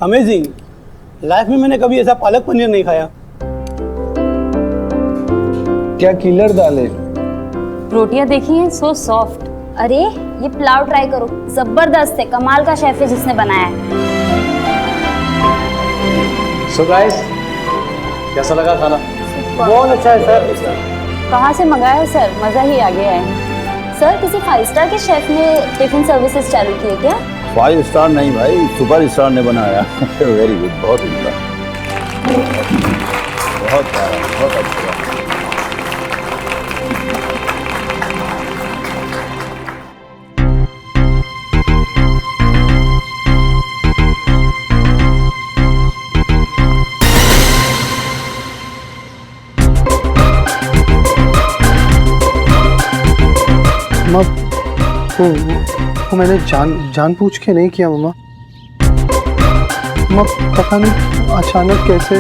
Amazing. Life में मैंने कभी ऐसा पालक पनीर नहीं खाया। क्या किलर दाल है। रोटियां देखी हैं, सो सॉफ्ट। अरे ये पुलाव ट्राई करो, जबरदस्त है, कमाल का शेफ है जिसने बनाया है। सो गाइस, कैसा लगा खाना? बहुत अच्छा है सर। कहाँ से मंगाया है सर? मजा ही आ गया है। सर किसी 5 स्टार के शेफ ने टिफिन सर्विसेज चालू की है क्या? 5 स्टार नहीं भाई, सुपर स्टार ने बनाया। वेरी गुड, बहुत अच्छा, बहुत प्यारा, बहुत अच्छा। वो मैंने जान पूछ के नहीं किया मम्मा। पता नहीं अचानक कैसे।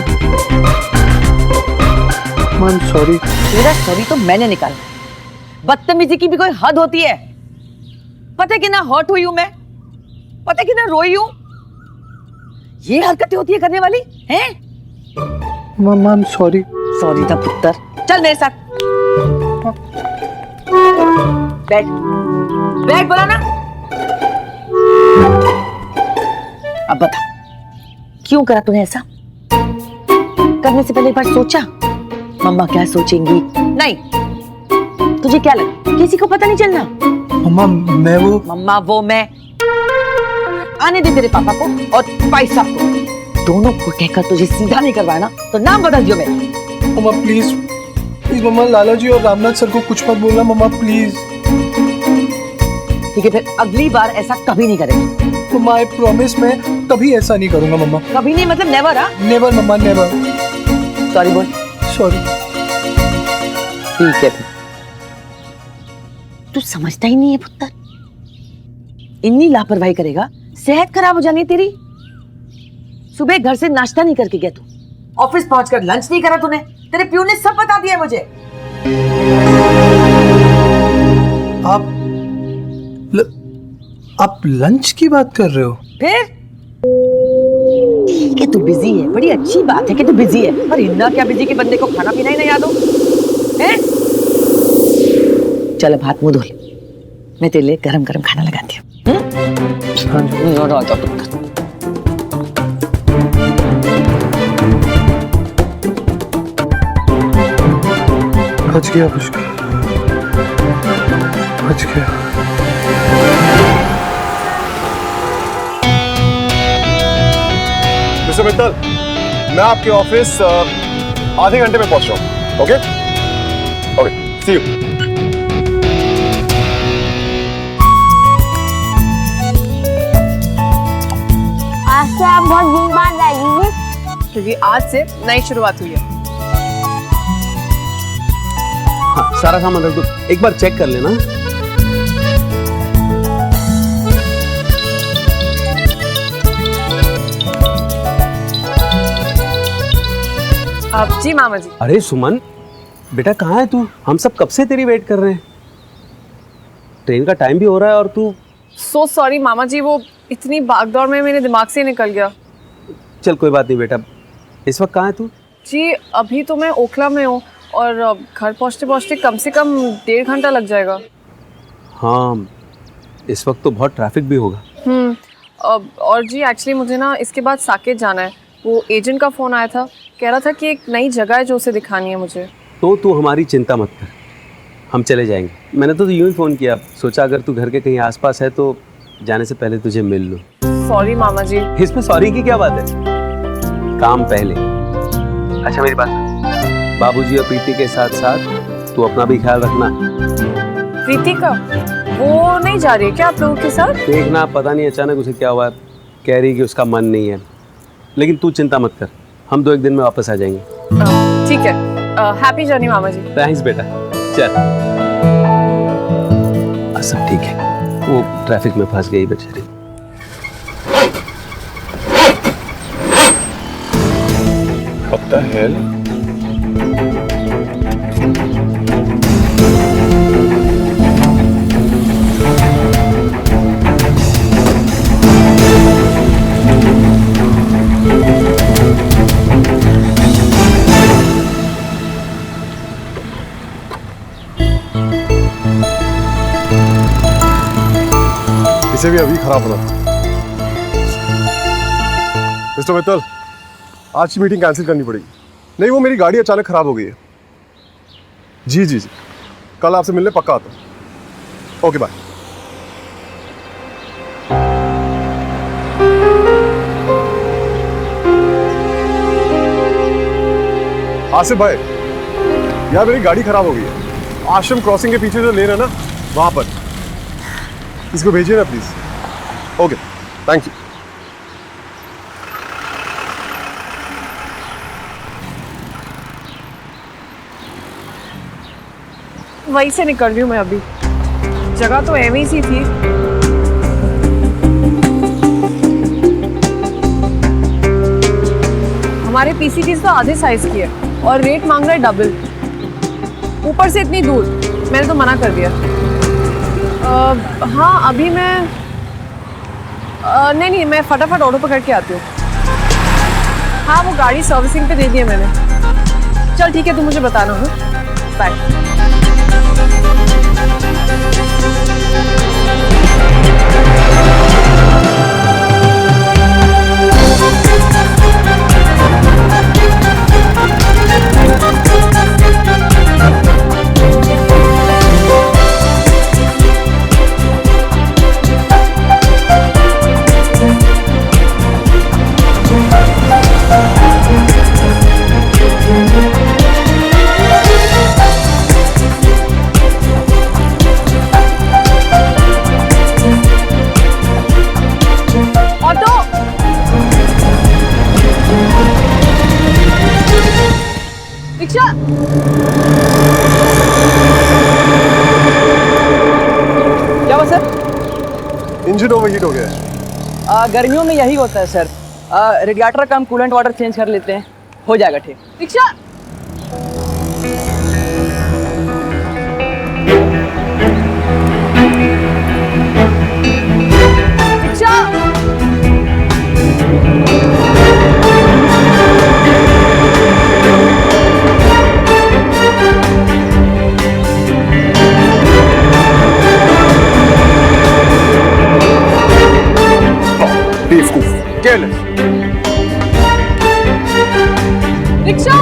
Ma'am sorry. तेरा सॉरी तो मैंने निकाला है। बदतमीजी की भी कोई हद होती है। पता है कितना हर्ट हुई हूं मैं, पता है कितना रोई हूं। ये हरकतें होती है करने वाली हैं? Ma'am sorry. सॉरी था पुत्र। चल मेरे साथ बैठ, बैठ बोला ना। अब बता, क्यों करा तूने ऐसा? करने से पहले एक बार सोचा मम्मा क्या सोचेंगी? नहीं, तुझे क्या लगा किसी को पता नहीं चलना? मम्मा मैं वो मम्मा वो मैं। आने दे तेरे पापा को और भाई साहब को, दोनों को कहकर तुझे सीधा नहीं करवाया ना तो नाम बदल दियो मेरा। मम्मा प्लीज प्लीज मम्मा, लाला जी और रामनाथ सर को कुछ मत बोलना मम्मा प्लीज। ठीक है, फिर अगली बार ऐसा कभी नहीं करेंगे। मम्मा आई प्रॉमिस, मैं कभी ऐसा नहीं करूंगा मम्मा। कभी नहीं मतलब नेवर? हाँ, नेवर मम्मा, नेवर। सॉरी बोल। सॉरी। ठीक है, तू समझता ही नहीं है पुत्र। इतनी लापरवाही करेगा, सेहत खराब हो जानी है तेरी। सुबह घर से नाश्ता नहीं करके गया तू, ऑफिस पहुंचकर लंच नहीं करा तूने। तेरे प्यून ने सब बता दिया मुझे। आप लंच की बात कर रहे हो? फिर ठीक है, तू बिजी है, बड़ी अच्छी बात है कि तू बिजी है, पर इतना क्या बिजी कि बंदे को खाना पीना ही नहीं याद हो? हैं? चल अब हाथ मुंह धो ले, मैं तेरे लिए गरम गरम खाना लगाती हूँ। बच गया, बच गया। मिस्टर मित्तल, मैं आपके ऑफिस आधे घंटे में पहुंच रहा हूँ। Okay okay, see you. आज से आप बहुत दिन बाद आएंगे क्योंकि आज से नई शुरुआत हुई है। हाँ, सारा सामान रख दो, एक बार चेक कर लेना। आप जी मामा जी। अरे सुमन बेटा, कहाँ है तू? हम सब कब से तेरी वेट कर रहे हैं। ट्रेन का टाइम भी हो रहा है और तू। सो सॉरी मामा जी, वो इतनी भागदौड़ में मेरे दिमाग से निकल गया। चल कोई बात नहीं बेटा। इस वक्त कहाँ है तू? जी अभी तो मैं ओखला में हूँ और घर पहुँचते पहुँचते कम से कम 1.5 घंटा लग जाएगा। हाँ, इस वक्त तो बहुत ट्रैफिक भी होगा। और जी एक्चुअली मुझे ना इसके बाद साकेत जाना है। वो एजेंट का फ़ोन आया था, कह रहा था कि एक नई जगह है जो उसे दिखानी है मुझे। तो तू हमारी चिंता मत कर, हम चले जाएंगे। मैंने तो यूं ही फ़ोन किया, सोचा अगर तू घर के कहीं आसपास है तो जाने से पहले तुझे मिल लूँ। सॉरी मामा जी। इसमें सॉरी की क्या बात है, काम पहले। अच्छा मेरी बात, बाबूजी और प्रीति के साथ साथ तू अपना भी ख्याल रखना। प्रीति का वो नहीं जा रही है क्या आप लोगों के साथ? देखना, पता नहीं अचानक उसे क्या हुआ, कह रही कि उसका मन नहीं है। लेकिन तू चिंता मत कर, हम 2-1 दिन में वापस आ जाएंगे। ठीक है, हैप्पी जर्नी मामा जी। थैंक्स बेटा। चल सब ठीक है, वो ट्रैफिक में फंस गई बेचारी। What the hell? इसे भी अभी खराब होना था। मिस्टर मित्तल, आज की मीटिंग कैंसिल करनी पड़ेगी। नहीं, वो मेरी गाड़ी अचानक खराब हो गई है। जी जी जी, कल आपसे मिलने पक्का आता हूँ। Okay bye. आसिफ भाई, यार मेरी गाड़ी खराब हो गई है। आश्रम क्रॉसिंग के पीछे जो लेन है ना, वहां पर इसको भेजिए ना प्लीज। Okay, thank you. वहीं से निकल रही हूँ मैं अभी। जगह तो एवं सी थी। हमारे पीसीटीज तो आधे साइज की है और रेट मांग रहा है डबल। ऊपर से इतनी दूर, मैंने तो मना कर दिया। हाँ अभी मैं नहीं, मैं फटाफट ऑटो पकड़ के आती हूँ। हाँ वो गाड़ी सर्विसिंग पे दे दी है मैंने। चल ठीक है, तू मुझे बताना। हाँ बाय। क्या हुआ सर? इंजन ओवरहीट हो गया है। गर्मियों में यही होता है सर। रेडिएटर का हम कूलेंट वाटर चेंज कर लेते हैं, हो जाएगा ठीक। दीक्षा, केयरलेस। दीक्षा,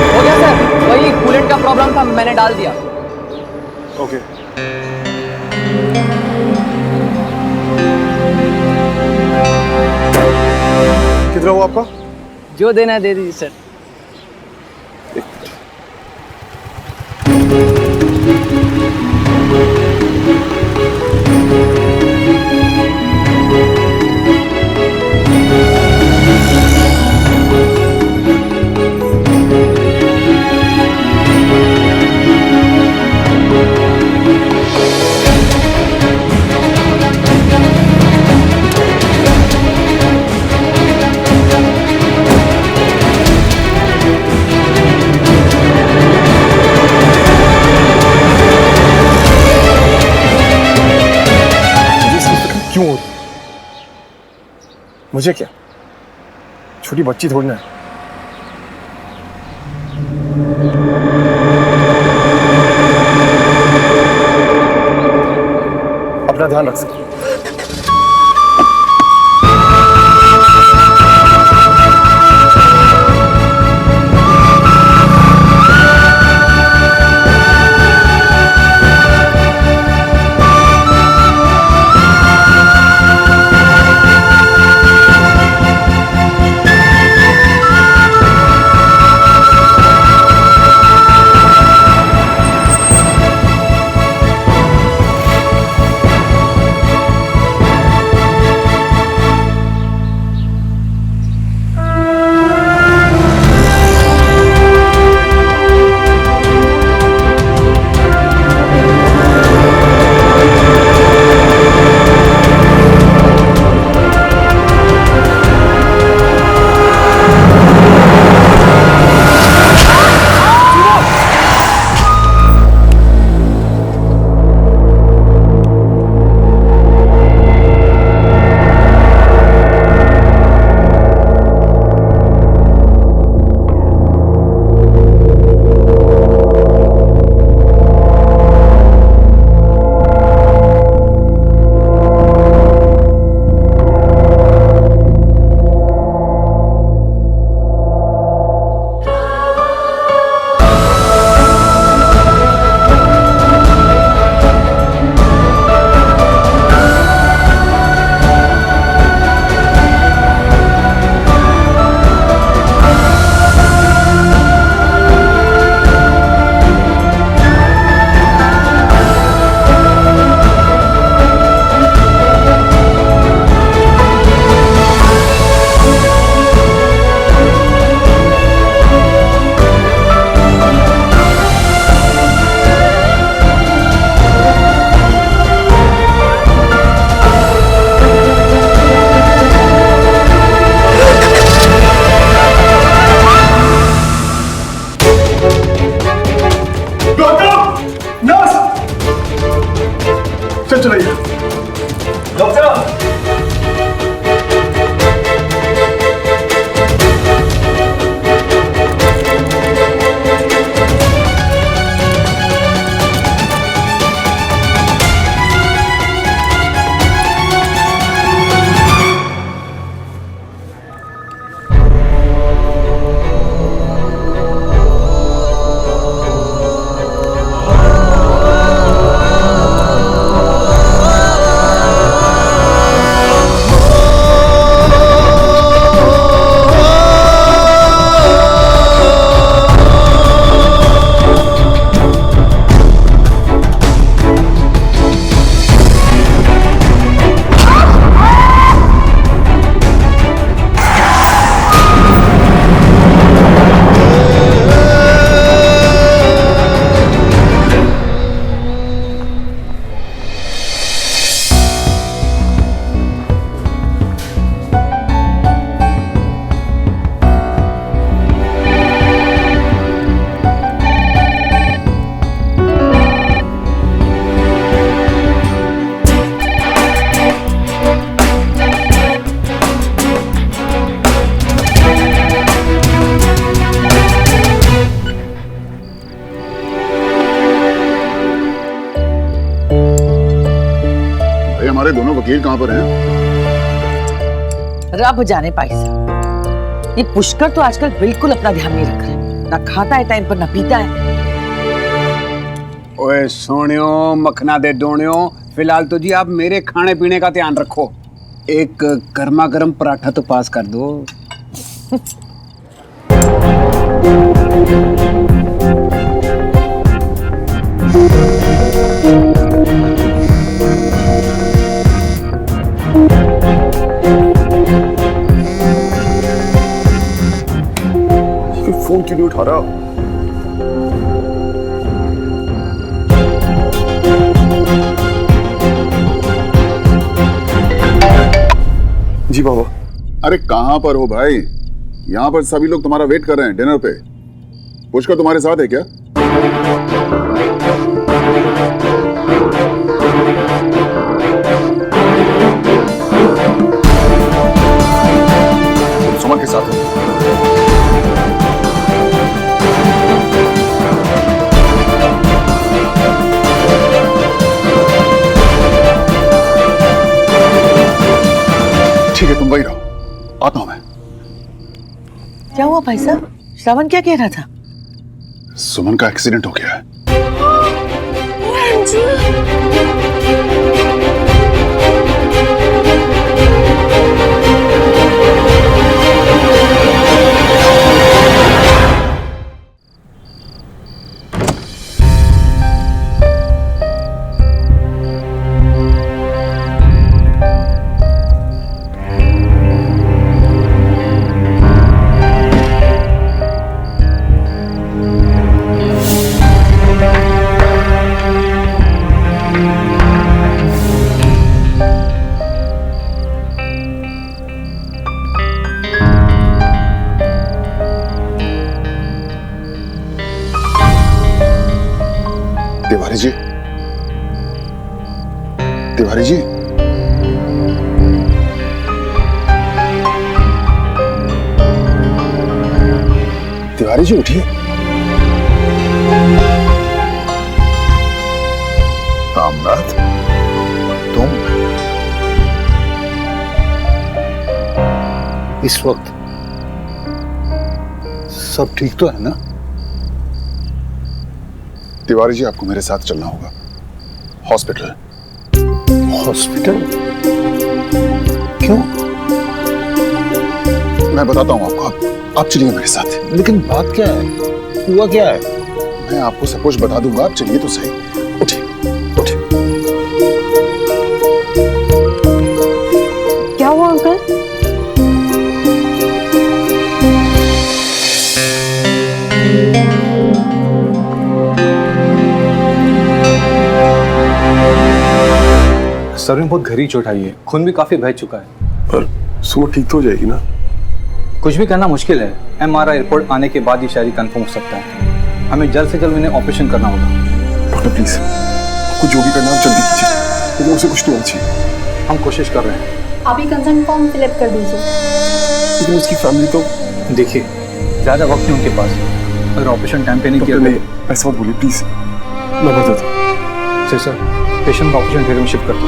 हो गया सर, वही कूलेंट का प्रॉब्लम था, मैंने डाल दिया। ओके। कितना हुआ आपका? जो देना है दे दीजिए सर। क्यों? मुझे क्या, छोटी बच्ची थोड़ी ना है। अपना ध्यान रख सकते। जस्ट रहिए। डॉक्टर हमारे दोनों वकील कहाँ पर हैं? रब जाने भाई साहब, ये पुष्कर तो आजकल बिल्कुल अपना ध्यान नहीं रख रहा है। ना खाता है टाइम पर, ना पीता है। ओए सोनियो मखना दे डोनियो, फिलहाल तो जी आप मेरे खाने पीने का ध्यान रखो। एक गर्मा गर्म पराठा तो पास कर दो। फोन क्यों नहीं उठा रहा? जी बाबा। अरे कहाँ पर हो भाई? यहाँ पर सभी लोग तुम्हारा वेट कर रहे हैं डिनर पे। पुष्कर तुम्हारे साथ है क्या? सुमन के साथ है। ठीक है, तुम वही रहो, आता हूं मैं। क्या हुआ भाई साहब? श्रावण क्या कह रहा था? सुमन का एक्सीडेंट हो गया है। तिवारी जी, तिवारी जी, तिवारी जी उठिए। रामनाथ, तुम इस वक्त सब ठीक तो है ना? तिवारी जी, आपको मेरे साथ चलना होगा हॉस्पिटल। हॉस्पिटल? क्यों? मैं बताता हूं आपको, आप चलिए मेरे साथ। लेकिन बात क्या है? हुआ क्या है? मैं आपको सब कुछ बता दूंगा, आप चलिए तो सही। उठिए, उठिए। क्या हुआ अंकल? सर में बहुत गहरी चोट आई है, खून भी काफी बह चुका है। पर सुमन ठीक तो हो जाएगी ना? कुछ भी कहना मुश्किल है। MRI रिपोर्ट आने के बाद ही शायद कंफर्म हो सकता है। हमें जल्द से जल्द इन्हें ऑपरेशन करना होगा। डॉक्टर प्लीज, आपको जो भी करना है आप जल्दी कीजिए। लेकिन उसे कुछ नहीं होना चाहिए। हम कोशिश कर रहे हैं। अभी कंसर्न फॉर्म फिलअप कर दीजिए। लेकिन उसकी फैमिली तो देखिए, ज़्यादा वक्त नहीं उनके पास। अगर ऑपरेशन टाइम पे नहीं किया नहीं, ऐसा मत बोलिए प्लीज। मैं बताता हूँ। सर, पेशेंट को ऑपरेशन थिएटर में शिफ्ट कर दो।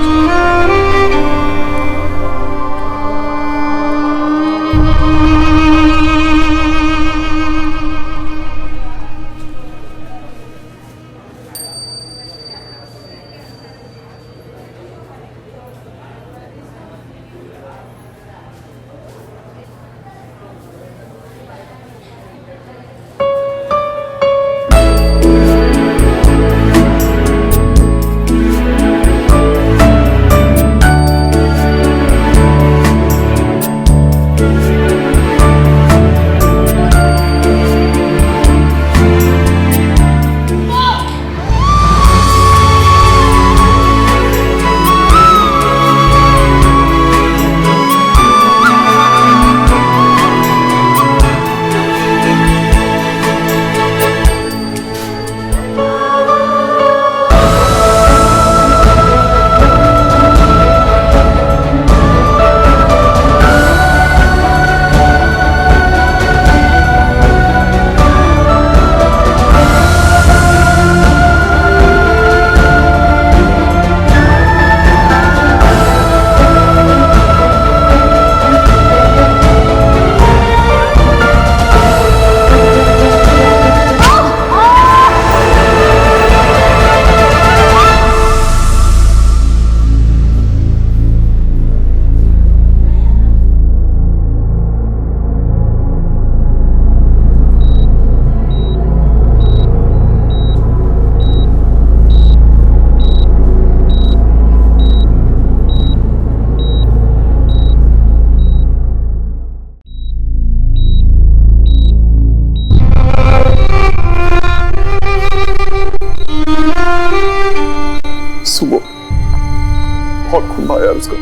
बहुत खून बहा यार उसका।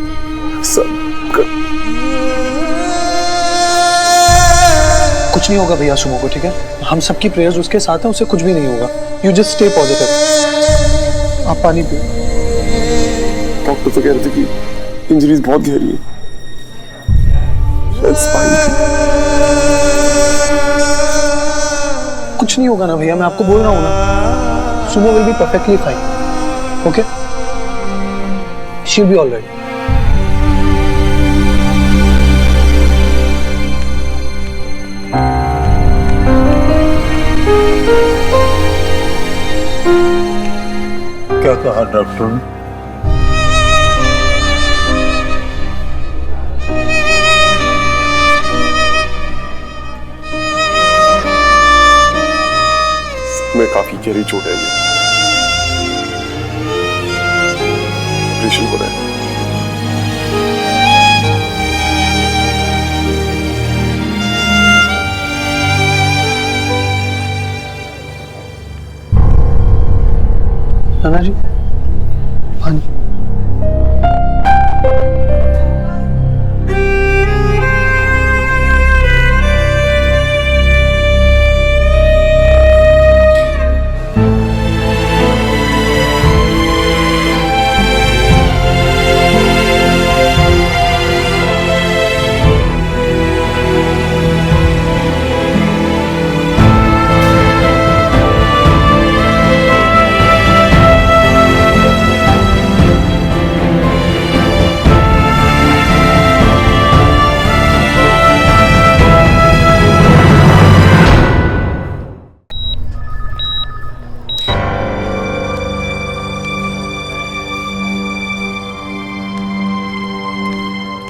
कुछ नहीं होगा भैया सुमो को, ठीक है? हम सबकी प्रेयर्स उसके साथ हैं, उसे कुछ भी नहीं होगा। You just stay positive. आप पानी पियो। डॉक्टर तो कह रहे थे कि इंजरीज बहुत गहरी है, शायद स्पाइन की। कुछ नहीं होगा ना भैया, मैं आपको बोल रहा हूँ ना। Sumo will be perfectly fine. Okay, she will be alright. क्या कहा डॉक्टर ने? में काफी गहरी चोट है, ये ऑपरेशन हो रहा है। नाना जी, हाँ जी।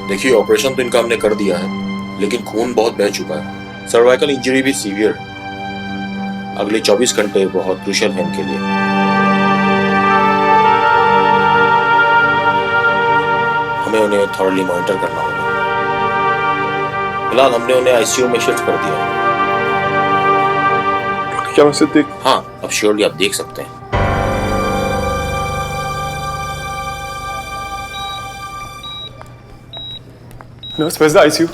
देखिए, ऑपरेशन तो इनका हमने कर दिया है, लेकिन खून बहुत बह चुका है। सर्वाइकल इंजरी भी सीवियर है। अगले 24 घंटे बहुत क्रूशियल है इनके लिए। हमें उन्हें थॉरली मॉनिटर करना होगा। फिलहाल हमने उन्हें आईसीयू में शिफ्ट कर दिया है। क्या मैं उसे देख? हाँ, अब श्योरली आप देख सकते हैं। Nurse, where's the ICU?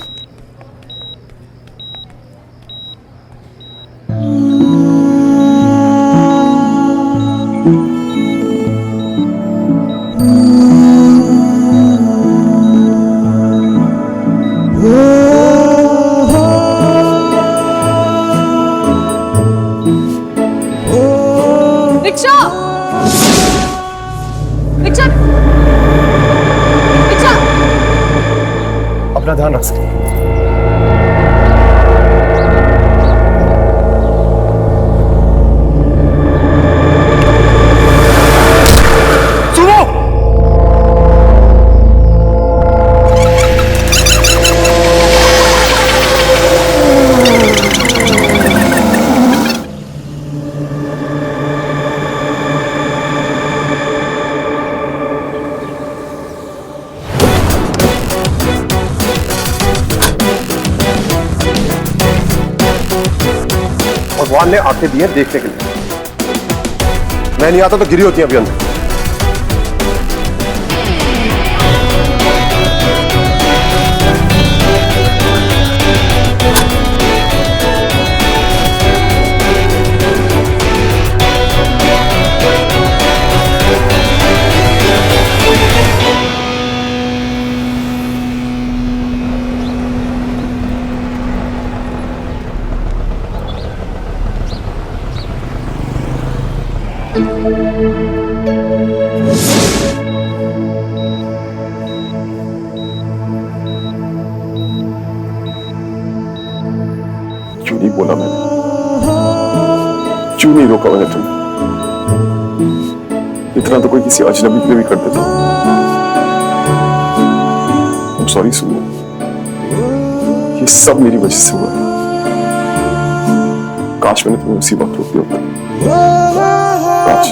अपना ध्यान रख सकते हैं। भगवान ने आंखें दी हैं देखने के लिए। मैं नहीं आता तो गिरी होती है अभी अंदर। क्यों नहीं बोला मैंने? क्यों नहीं रोका मैंने तुम्हें? इतना तो कोई किसी अजनबी के लिए भी कर देता। सॉरी सुनो, ये सब मेरी वजह से हुआ है। काश मैंने तुम्हें उसी वक्त रोक दिया होता। काश।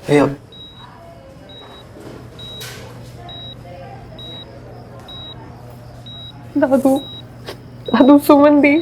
भैया दादू, दादू सुमन दी।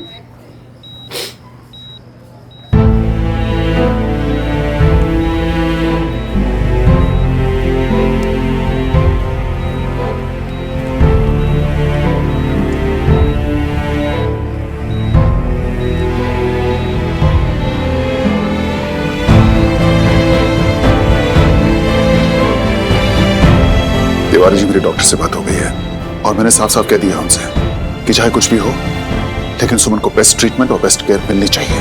तिवारी जी, मेरी डॉक्टर से बात हो गई है और मैंने साफ साफ कह दिया उनसे कि चाहे कुछ भी हो लेकिन सुमन को बेस्ट ट्रीटमेंट और बेस्ट केयर मिलनी चाहिए।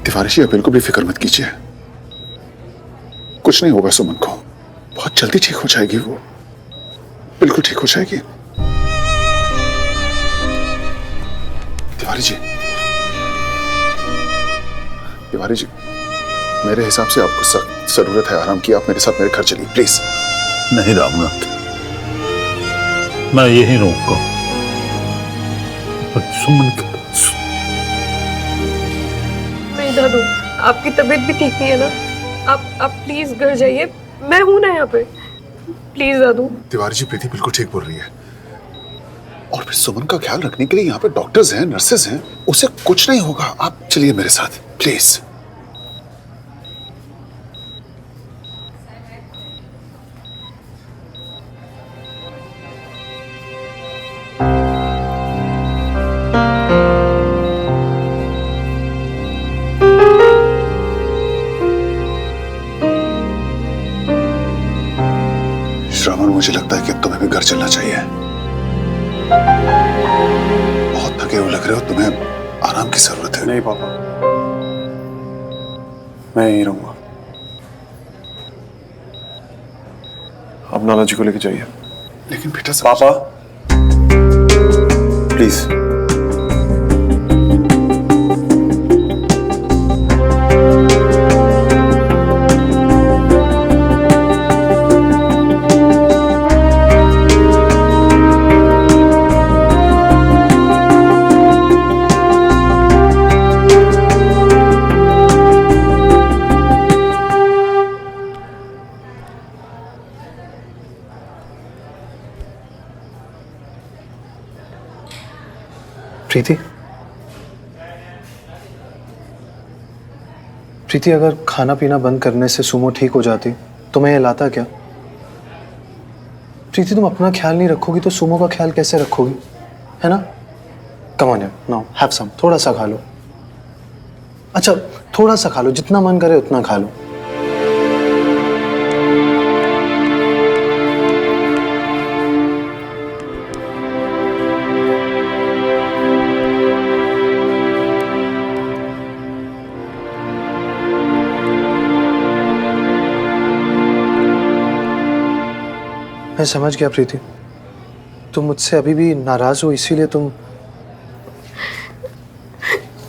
तिवारी जी, आप बिल्कुल भी फिक्र मत कीजिए, कुछ नहीं होगा सुमन को, बहुत जल्दी ठीक हो जाएगी, वो बिल्कुल ठीक हो जाएगी। तिवारी जी, तिवारी जी, मेरे हिसाब से आपको सख्त जरूरत है आराम की। आप मेरे साथ मेरे घर चलिए प्लीज। नहीं रामनाथ, मैं यही रहूंगा। सुमन के पास। नहीं दादू, आपकी तबीयत भी ठीक नहीं है ना, आप प्लीज घर जाइए, मैं हूं ना यहाँ पे, प्लीज दादू। तिवारी जी, प्रीति बिल्कुल ठीक बोल रही है और फिर सुमन का ख्याल रखने के लिए यहाँ पे डॉक्टर्स हैं, नर्सेज हैं, उसे कुछ नहीं होगा। आप चलिए मेरे साथ प्लीज। श्रावण, मुझे लगता है कि अब तुम्हें भी घर चलना चाहिए। बहुत थके हुए लग रहे हो, तुम्हें आराम की जरूरत है। नहीं पापा, मैं यहीं रहूंगा। आप नाना जी को लेके जाइए। लेकिन बेटा पापा प्लीज। प्रीति, प्रीति, अगर खाना पीना बंद करने से सुमो ठीक हो जाती तो मैं ये लाता क्या? प्रीति, तुम अपना ख्याल नहीं रखोगी तो सुमो का ख्याल कैसे रखोगी, है ना? कम ऑन यार, नाउ हैव सम, थोड़ा सा खा लो। अच्छा, थोड़ा सा खा लो, जितना मन करे उतना खा लो। मैं समझ गया प्रीति, तुम मुझसे अभी भी नाराज हो, इसीलिए तुम।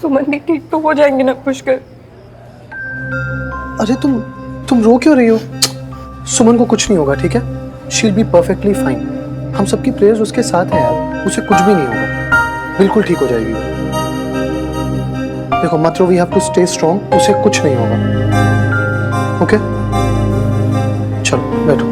सुमन भी ठीक तो हो जाएंगे ना पुष्कर? अरे तुम रो क्यों रही हो? सुमन को कुछ नहीं होगा, ठीक है? She will be perfectly fine. हम सबकी प्रेयर्स उसके साथ है यार, उसे कुछ भी नहीं होगा, बिल्कुल ठीक हो जाएगी। देखो मत रो, we have to stay strong, उसे कुछ नहीं होगा। ओके चलो बैठो।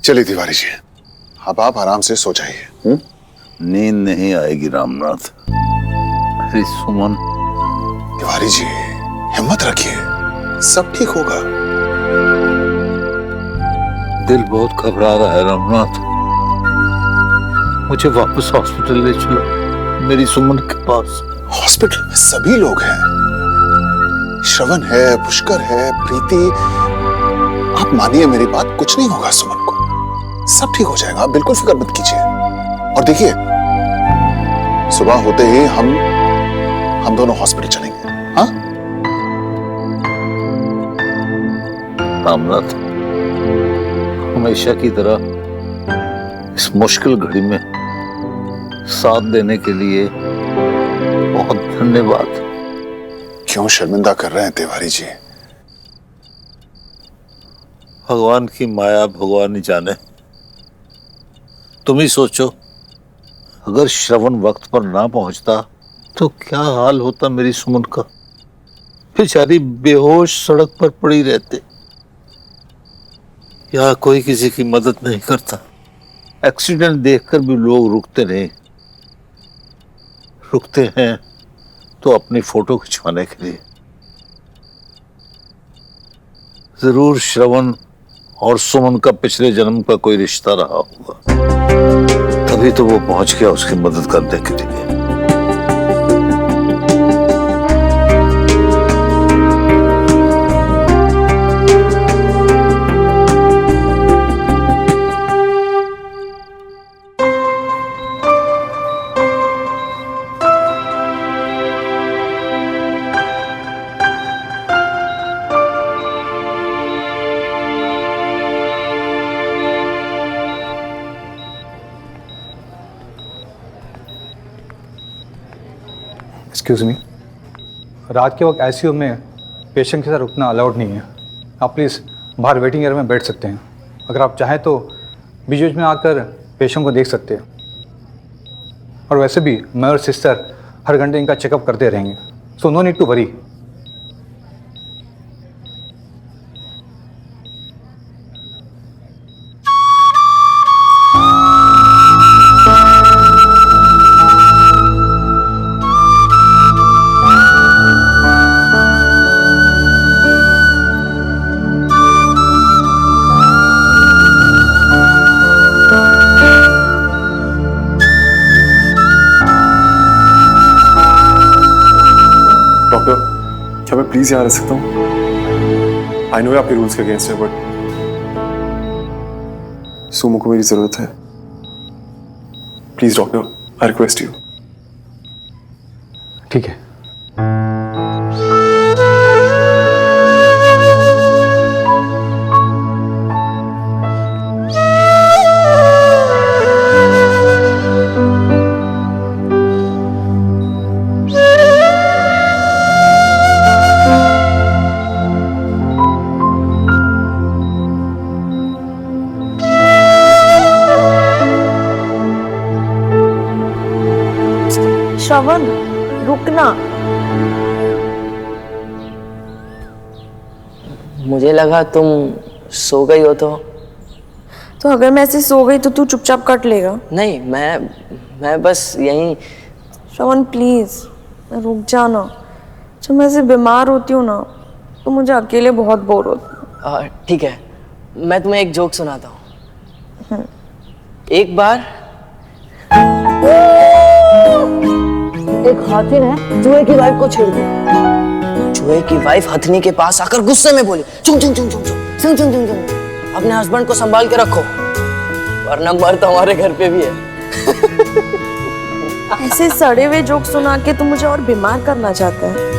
चलिए तिवारी जी, अब आप आराम से सो जाइए। नींद नहीं आएगी रामनाथ। अरे सुमन। तिवारी जी हिम्मत रखिए, सब ठीक होगा। दिल बहुत घबरा रहा है रामनाथ। मुझे वापस हॉस्पिटल ले चलो, मेरी सुमन के पास। हॉस्पिटल में सभी लोग हैं, श्रवण है, पुष्कर है, प्रीति। आप मानिए मेरी बात, कुछ नहीं होगा सुमन को, सब ठीक हो जाएगा, आप बिल्कुल फिक्र मत कीजिए। और देखिए सुबह होते ही हम दोनों हॉस्पिटल चलेंगे। हाँ रामनाथ, हमेशा की तरह इस मुश्किल घड़ी में साथ देने के लिए बहुत धन्यवाद। क्यों शर्मिंदा कर रहे हैं तिवारी जी? भगवान की माया भगवान ही जाने। तुम ही सोचो, अगर श्रवण वक्त पर ना पहुंचता तो क्या हाल होता मेरी सुमन का। बेचारी बेहोश सड़क पर पड़ी रहते, या कोई किसी की मदद नहीं करता। एक्सीडेंट देखकर भी लोग रुकते हैं तो अपनी फोटो खिंचवाने के लिए। जरूर श्रवण और सुमन का पिछले जन्म का कोई रिश्ता रहा होगा, तभी तो वो पहुंच गया उसकी मदद करने के लिए। एक्सक्यूज़ मी, रात के वक्त आईसीयू में पेशेंट के साथ रुकना अलाउड नहीं है। आप प्लीज़ बाहर वेटिंग एरिया में बैठ सकते हैं। अगर आप चाहें तो बीच बीच में आकर पेशेंट को देख सकते हैं। और वैसे भी मैं और सिस्टर हर घंटे इनका चेकअप करते रहेंगे, so no need to worry. क्या मैं प्लीज यहाँ रह सकता हूँ? आई नो आपके रूल्स के अगेंस्ट है, बट सुमो को मेरी जरूरत है। Please doctor, I request you. ठीक है। श्रवण रुकना। मुझे लगा तुम सो गई हो तो अगर मैं ऐसे सो गई तो तू चुपचाप कट लेगा? नहीं, मैं बस यहीं। श्रवण प्लीज रुक जाना। जब मैं ऐसे बीमार होती हूँ ना तो मुझे अकेले बहुत बोर होता है। ठीक है, मैं तुम्हें एक जोक सुनाता हूँ। एक बार एक हाथी ने चूहे की वाइफ को छेड़ दिया। चूहे की वाइफ हथनी के पास आकर गुस्से में बोली, चुंग चुंग चुंग चुंग चुंग चुंग चुंग चुंग, अपने हस्बैंड को संभाल के रखो, वरना मर तो हमारे घर पे भी है। ऐसे सड़े हुए जोक सुना के तुम मुझे और बीमार करना चाहते हैं।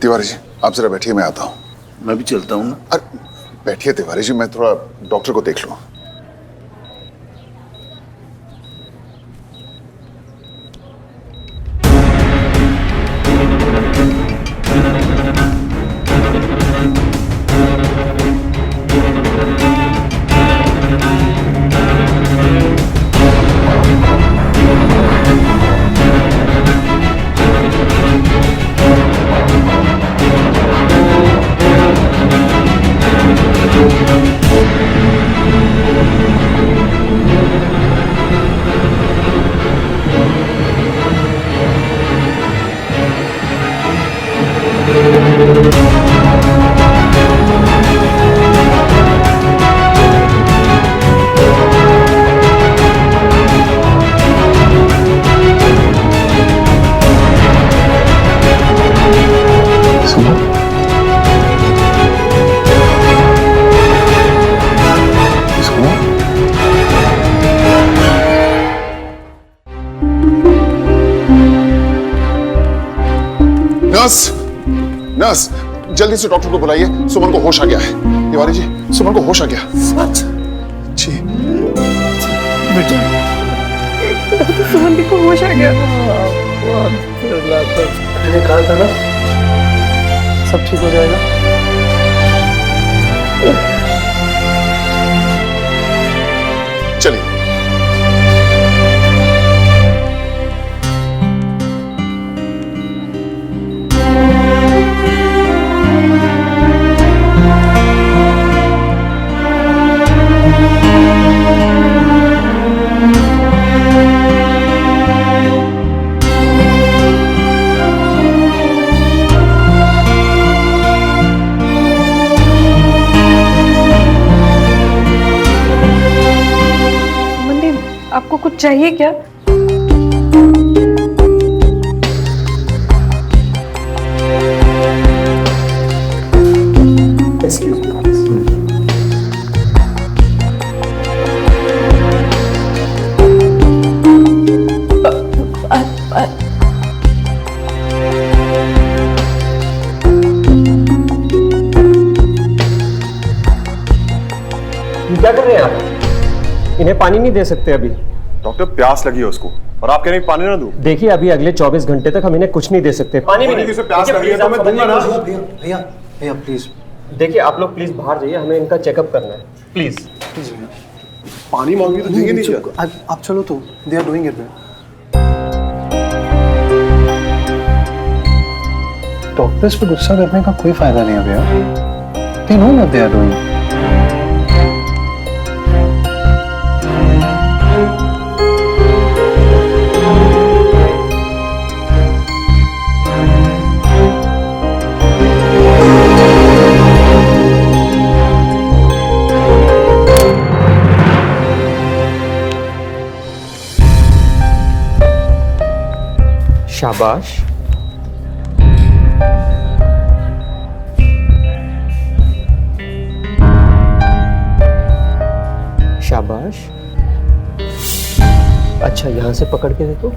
तिवारी जी आप जरा बैठिए, मैं आता हूँ। मैं भी चलता हूँ ना। अरे बैठिए तिवारी जी, मैं थोड़ा डॉक्टर को देख लूँ। नर्स, नर्स जल्दी से डॉक्टर को बुलाइए, सुमन को होश आ गया है। तिवारी जी सुमन को होश आ गया। सच? जी बेटा, सुमन को होश आ गया। मैंने कहा था ना सब ठीक हो जाएगा। चलिए आपको कुछ चाहिए क्या? Excuse me. क्या कर रहे हैं आप? इन्हें पानी नहीं दे सकते अभी। डॉक्टर प्यास लगी है उसको और आप कह रहे हैं पानी ना दूं? देखिए अभी अगले 24 घंटे तक हम इन्हें कुछ नहीं दे सकते। पानी भी नहीं। प्यास लगी है तो मैं दूंगा ना। भैया भैया प्लीज। देखिए आप लोग प्लीज बाहर जाइए, हमें इनका चेकअप करना है प्लीज। पानी मांगी तो देंगे नहीं क्या? आप चलो तो, they are doing it. Doctors पे गुस्सा करने का कोई फायदा नहीं है भैया। They know what they are doing. शाबाश। शाबाश। अच्छा, यहां से पकड़ के देखो।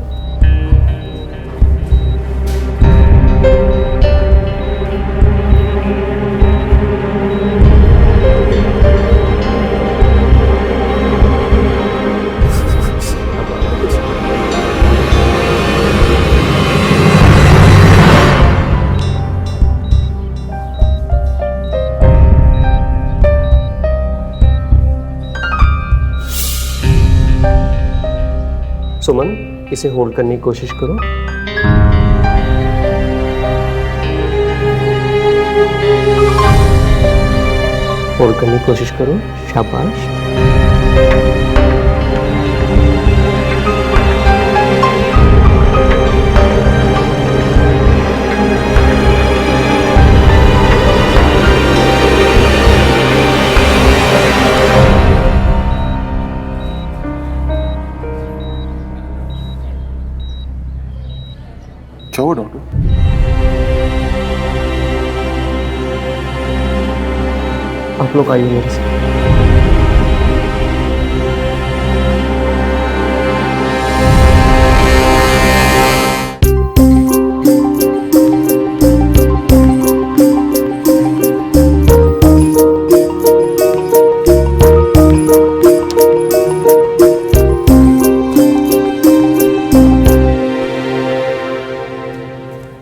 सुमन, इसे होल्ड करने की कोशिश करो। होल्ड करने की कोशिश करो। शाबाश। क्या हुआ डॉक्टर? आप लोग आइए मेरे साथ।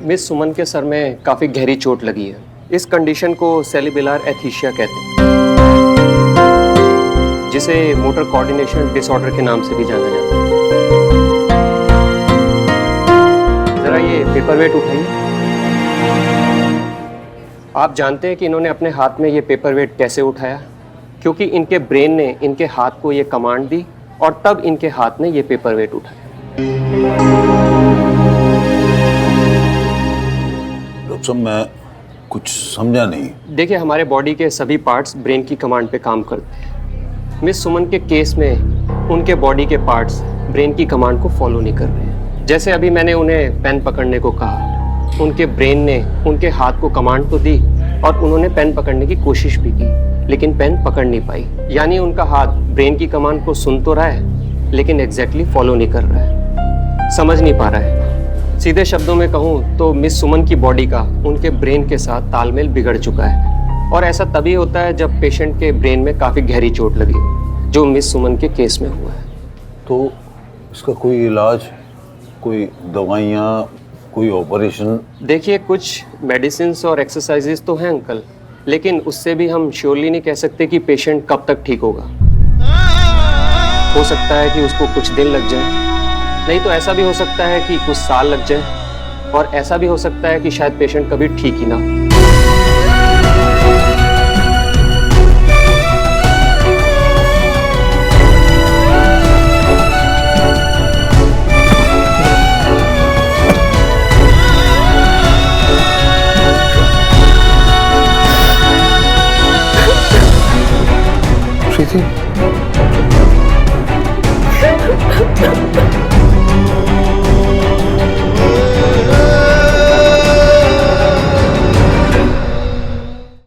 मिस सुमन के सर में काफी गहरी चोट लगी है। इस कंडीशन को सेरिबेलर एथीसिया कहते हैं, जिसे मोटर कोऑर्डिनेशन डिसऑर्डर के नाम से भी जाना जाता है। जरा ये पेपरवेट उठाइए। आप जानते हैं कि इन्होंने अपने हाथ में ये पेपरवेट कैसे उठाया? क्योंकि इनके ब्रेन ने इनके हाथ को ये कमांड दी और तब इनके हाथ ने ये पेपरवेट उठाया। मैं कुछ समझा नहीं। देखिए, हमारे बॉडी के सभी पार्ट्स ब्रेन की कमांड पे काम करते हैं। मिस सुमन के केस में उनके बॉडी के पार्ट्स ब्रेन की कमांड को फॉलो नहीं कर रहे हैं। जैसे अभी मैंने उन्हें पेन पकड़ने को कहा, उनके ब्रेन ने उनके हाथ को कमांड तो दी और उन्होंने पेन पकड़ने की कोशिश भी की, लेकिन पेन पकड़ नहीं पाई। यानी उनका हाथ ब्रेन की कमांड को सुन तो रहा है, लेकिन एग्जैक्टली फॉलो नहीं कर रहा है, समझ नहीं पा रहा है। सीधे शब्दों में कहूँ तो मिस सुमन की बॉडी का उनके ब्रेन के साथ तालमेल बिगड़ चुका है, और ऐसा तभी होता है जब पेशेंट के ब्रेन में काफ़ी गहरी चोट लगी हो, जो मिस सुमन के केस में हुआ है। तो इसका कोई इलाज, कोई दवाइयाँ, कोई ऑपरेशन? देखिए, कुछ मेडिसिन्स और एक्सरसाइजेस तो हैं अंकल, लेकिन उससे भी हम श्योरली नहीं कह सकते कि पेशेंट कब तक ठीक होगा। हो सकता है कि उसको कुछ दिन लग जाए, नहीं तो ऐसा भी हो सकता है कि कुछ साल लग जाए, और ऐसा भी हो सकता है कि शायद पेशेंट कभी ठीक ही ना हो। प्रीति